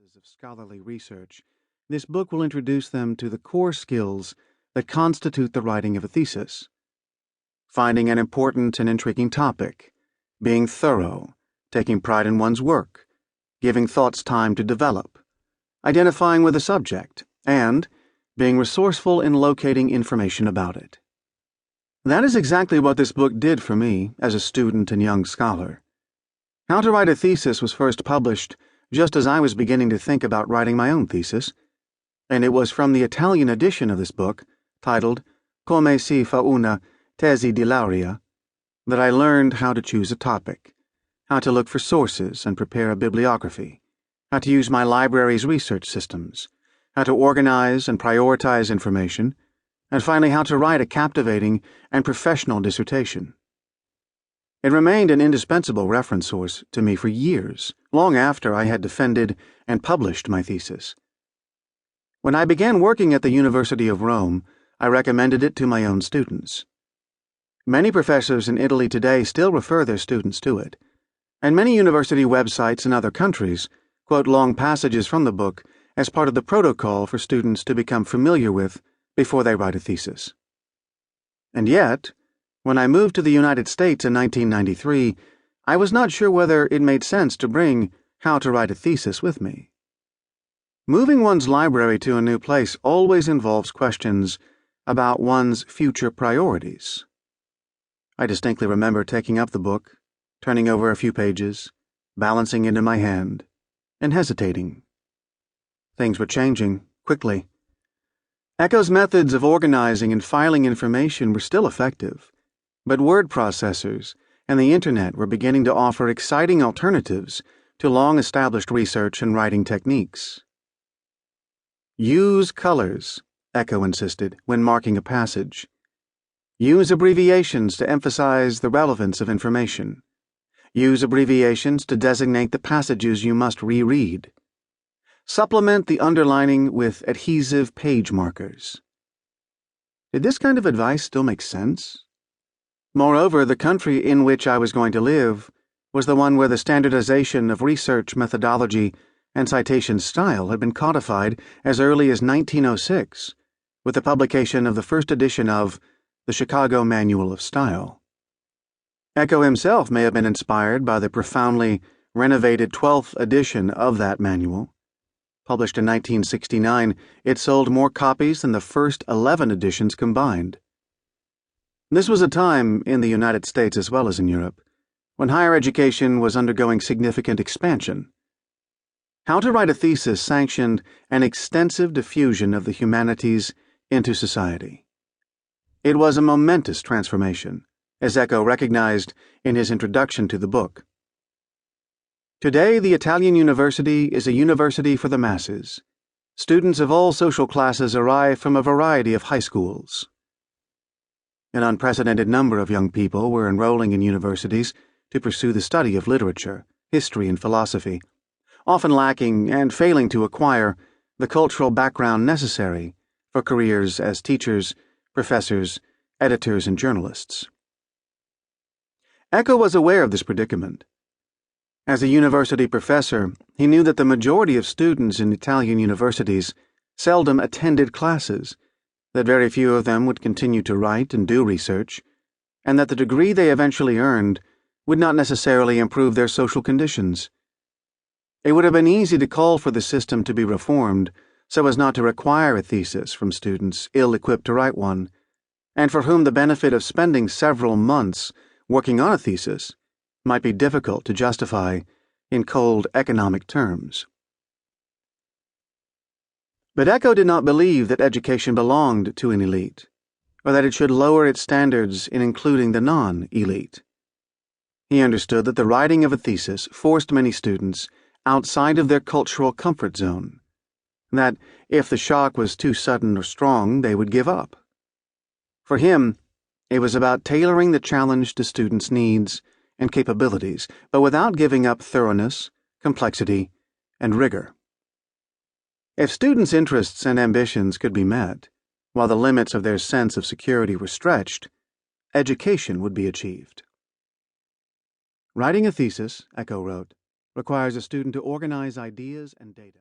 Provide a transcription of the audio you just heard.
phases of scholarly research, this book will introduce them to the core skills that constitute the writing of a thesis. Finding an important and intriguing topic, being thorough, taking pride in one's work, giving thoughts time to develop, identifying with a subject, and being resourceful in locating information about it. That is exactly what this book did for me as a student and young scholar. How to Write a Thesis was first published just as I was beginning to think about writing my own thesis, and it was from the Italian edition of this book, titled Come si fa una tesi di laurea, that I learned how to choose a topic, how to look for sources and prepare a bibliography, how to use my library's research systems, how to organize and prioritize information, and finally how to write a captivating and professional dissertation. It remained an indispensable reference source to me for years, long after I had defended and published my thesis. When I began working at the University of Rome, I recommended it to my own students. Many professors in Italy today still refer their students to it, and many university websites in other countries quote long passages from the book as part of the protocol for students to become familiar with before they write a thesis. And yet, when I moved to the United States in 1993, I was not sure whether it made sense to bring How to Write a Thesis with me. Moving one's library to a new place always involves questions about one's future priorities. I distinctly remember taking up the book, turning over a few pages, balancing it in my hand, and hesitating. Things were changing quickly. Eco's methods of organizing and filing information were still effective, but word processors and the Internet were beginning to offer exciting alternatives to long-established research and writing techniques. Use colors, Eco insisted, when marking a passage. Use abbreviations to emphasize the relevance of information. Use abbreviations to designate the passages you must reread. Supplement the underlining with adhesive page markers. Did this kind of advice still make sense? Moreover, the country in which I was going to live was the one where the standardization of research methodology and citation style had been codified as early as 1906, with the publication of the first edition of the Chicago Manual of Style. Eco himself may have been inspired by the profoundly renovated 12th edition of that manual. Published in 1969, it sold more copies than the first 11 editions combined. This was a time, in the United States as well as in Europe, when higher education was undergoing significant expansion. How to Write a Thesis sanctioned an extensive diffusion of the humanities into society. It was a momentous transformation, as Eco recognized in his introduction to the book. Today, the Italian university is a university for the masses. Students of all social classes arrive from a variety of high schools. An unprecedented number of young people were enrolling in universities to pursue the study of literature, history, and philosophy, often lacking and failing to acquire the cultural background necessary for careers as teachers, professors, editors, and journalists. Eco was aware of this predicament. As a university professor, he knew that the majority of students in Italian universities seldom attended classes, that very few of them would continue to write and do research, and that the degree they eventually earned would not necessarily improve their social conditions. It would have been easy to call for the system to be reformed so as not to require a thesis from students ill-equipped to write one, and for whom the benefit of spending several months working on a thesis might be difficult to justify in cold economic terms. But Eco did not believe that education belonged to an elite, or that it should lower its standards in including the non-elite. He understood that the writing of a thesis forced many students outside of their cultural comfort zone, that if the shock was too sudden or strong, they would give up. For him, it was about tailoring the challenge to students' needs and capabilities, but without giving up thoroughness, complexity, and rigor. If students' interests and ambitions could be met, while the limits of their sense of security were stretched, education would be achieved. Writing a thesis, Eco wrote, requires a student to organize ideas and data.